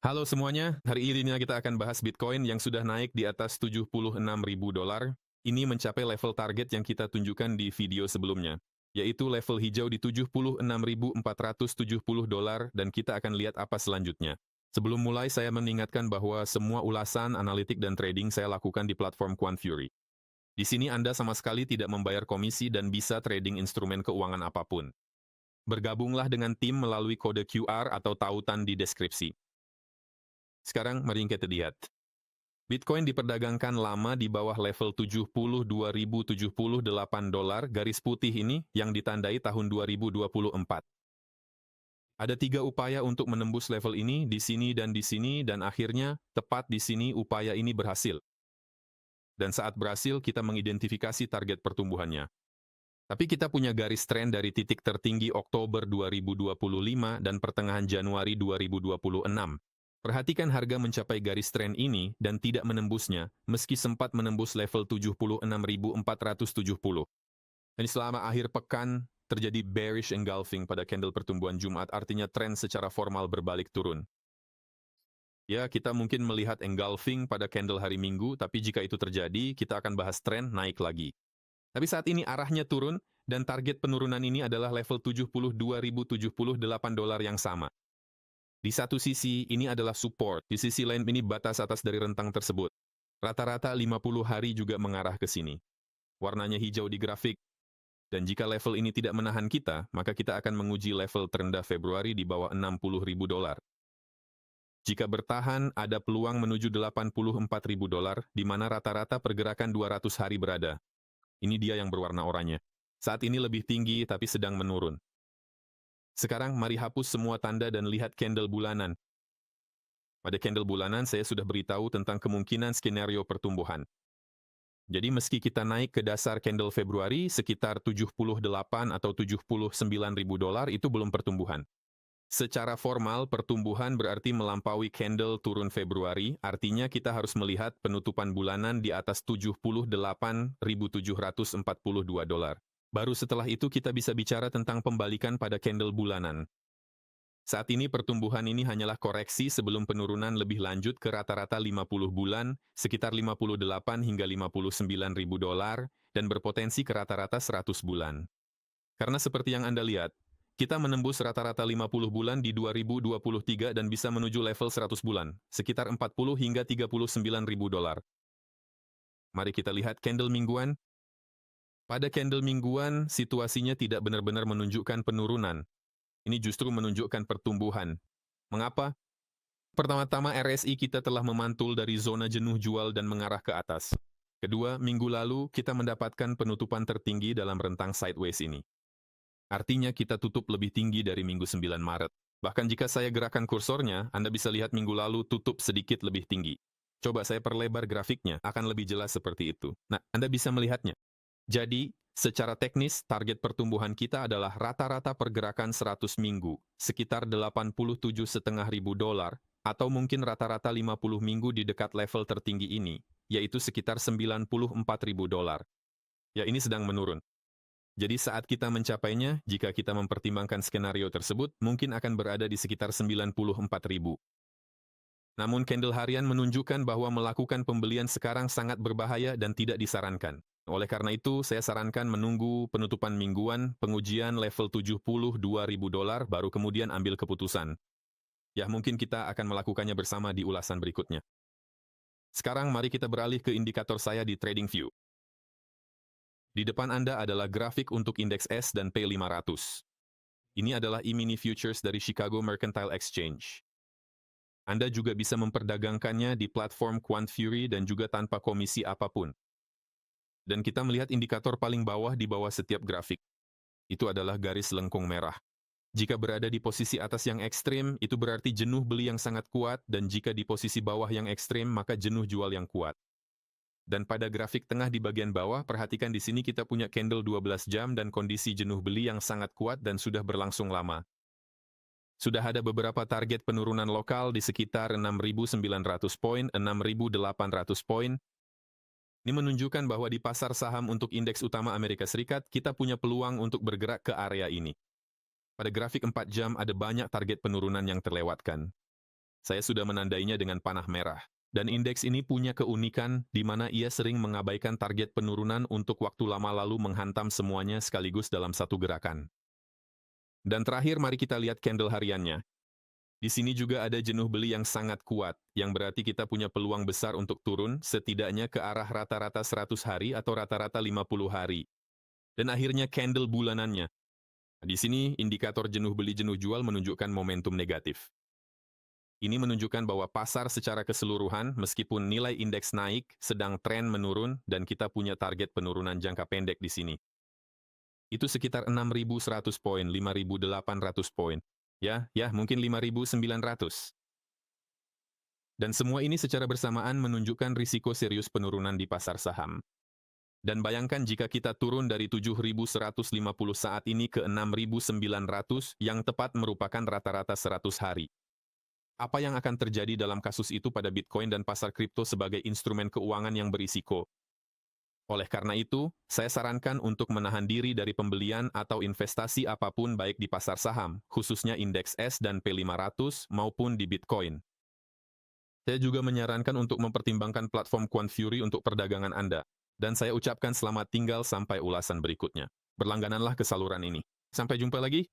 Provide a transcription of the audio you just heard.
Halo semuanya, hari ini kita akan bahas Bitcoin yang sudah naik di atas $76.000. Ini mencapai level target yang kita tunjukkan di video sebelumnya, yaitu level hijau di $76.470 dan kita akan lihat apa selanjutnya. Sebelum mulai, saya mengingatkan bahwa semua ulasan, analitik, dan trading saya lakukan di platform QuantFury. Di sini Anda sama sekali tidak membayar komisi dan bisa trading instrumen keuangan apapun. Bergabunglah dengan tim melalui kode QR atau tautan di deskripsi. Sekarang mari kita lihat. Bitcoin diperdagangkan lama di bawah level $72.078 garis putih ini yang ditandai tahun 2024. Ada 3 upaya untuk menembus level ini di sini, dan akhirnya, tepat di sini upaya ini berhasil. Dan saat berhasil, kita mengidentifikasi target pertumbuhannya. Tapi kita punya garis tren dari titik tertinggi Oktober 2025 dan pertengahan Januari 2026. Perhatikan harga mencapai garis tren ini dan tidak menembusnya, meski sempat menembus level 76.470. Dan selama akhir pekan, terjadi bearish engulfing pada candle pertumbuhan Jumat, artinya tren secara formal berbalik turun. Ya, kita mungkin melihat engulfing pada candle hari Minggu, tapi jika itu terjadi, kita akan bahas tren naik lagi. Tapi saat ini arahnya turun, dan target penurunan ini adalah level $72.078 yang sama. Di satu sisi, ini adalah support. Di sisi lain, ini batas atas dari rentang tersebut. Rata-rata 50 hari juga mengarah ke sini. Warnanya hijau di grafik. Dan jika level ini tidak menahan kita, maka kita akan menguji level terendah Februari di bawah $60.000. Jika bertahan, ada peluang menuju $84.000, di mana rata-rata pergerakan 200 hari berada. Ini dia yang berwarna oranye. Saat ini lebih tinggi, tapi sedang menurun. Sekarang mari hapus semua tanda dan lihat candle bulanan. Pada candle bulanan saya sudah beritahu tentang kemungkinan skenario pertumbuhan. Jadi meski kita naik ke dasar candle Februari sekitar 78 atau $79.000 itu belum pertumbuhan. Secara formal pertumbuhan berarti melampaui candle turun Februari, artinya kita harus melihat penutupan bulanan di atas $78.742. Baru setelah itu kita bisa bicara tentang pembalikan pada candle bulanan. Saat ini pertumbuhan ini hanyalah koreksi sebelum penurunan lebih lanjut ke rata-rata 50 bulan, sekitar 58 hingga $59.000, dan berpotensi ke rata-rata 100 bulan. Karena seperti yang Anda lihat, kita menembus rata-rata 50 bulan di 2023 dan bisa menuju level 100 bulan, sekitar 40 hingga $39.000. Mari kita lihat candle mingguan. Pada candle mingguan, situasinya tidak benar-benar menunjukkan penurunan. Ini justru menunjukkan pertumbuhan. Mengapa? Pertama-tama RSI kita telah memantul dari zona jenuh jual dan mengarah ke atas. Kedua, minggu lalu kita mendapatkan penutupan tertinggi dalam rentang sideways ini. Artinya kita tutup lebih tinggi dari minggu 9 Maret. Bahkan jika saya gerakan kursornya, Anda bisa lihat minggu lalu tutup sedikit lebih tinggi. Coba saya perlebar grafiknya, akan lebih jelas seperti itu. Nah, Anda bisa melihatnya. Jadi, secara teknis, target pertumbuhan kita adalah rata-rata pergerakan 100 minggu, sekitar $87.500, atau mungkin rata-rata 50 minggu di dekat level tertinggi ini, yaitu sekitar $94.000. Ya, ini sedang menurun. Jadi saat kita mencapainya, jika kita mempertimbangkan skenario tersebut, mungkin akan berada di sekitar 94.000. Namun candle harian menunjukkan bahwa melakukan pembelian sekarang sangat berbahaya dan tidak disarankan. Oleh karena itu, saya sarankan menunggu penutupan mingguan, pengujian level $72.000, baru kemudian ambil keputusan. Ya, mungkin kita akan melakukannya bersama di ulasan berikutnya. Sekarang mari kita beralih ke indikator saya di TradingView. Di depan Anda adalah grafik untuk indeks S&P 500. Ini adalah E-mini futures dari Chicago Mercantile Exchange. Anda juga bisa memperdagangkannya di platform QuantFury dan juga tanpa komisi apapun. Dan kita melihat indikator paling bawah di bawah setiap grafik. Itu adalah garis lengkung merah. Jika berada di posisi atas yang ekstrim, itu berarti jenuh beli yang sangat kuat, dan jika di posisi bawah yang ekstrim, maka jenuh jual yang kuat. Dan pada grafik tengah di bagian bawah, perhatikan di sini kita punya candle 12 jam dan kondisi jenuh beli yang sangat kuat dan sudah berlangsung lama. Sudah ada beberapa target penurunan lokal di sekitar 6.900 poin, 6.800 poin. Ini menunjukkan bahwa di pasar saham untuk indeks utama Amerika Serikat, kita punya peluang untuk bergerak ke area ini. Pada grafik 4 jam ada banyak target penurunan yang terlewatkan. Saya sudah menandainya dengan panah merah. Dan indeks ini punya keunikan di mana ia sering mengabaikan target penurunan untuk waktu lama lalu menghantam semuanya sekaligus dalam satu gerakan. Dan terakhir mari kita lihat candle hariannya. Di sini juga ada jenuh beli yang sangat kuat, yang berarti kita punya peluang besar untuk turun setidaknya ke arah rata-rata 100 hari atau rata-rata 50 hari. Dan akhirnya candle bulanannya. Di sini indikator jenuh beli jenuh jual menunjukkan momentum negatif. Ini menunjukkan bahwa pasar secara keseluruhan, meskipun nilai indeks naik, sedang tren menurun dan kita punya target penurunan jangka pendek di sini. Itu sekitar 6.100 poin, 5.800 poin. Ya, mungkin 5.900. Dan semua ini secara bersamaan menunjukkan risiko serius penurunan di pasar saham. Dan bayangkan jika kita turun dari 7.150 saat ini ke 6.900 yang tepat merupakan rata-rata 100 hari. Apa yang akan terjadi dalam kasus itu pada Bitcoin dan pasar kripto sebagai instrumen keuangan yang berisiko? Oleh karena itu, saya sarankan untuk menahan diri dari pembelian atau investasi apapun baik di pasar saham, khususnya indeks S&P 500 maupun di Bitcoin. Saya juga menyarankan untuk mempertimbangkan platform QuantFury untuk perdagangan Anda. Dan saya ucapkan selamat tinggal sampai ulasan berikutnya. Berlanggananlah ke saluran ini. Sampai jumpa lagi.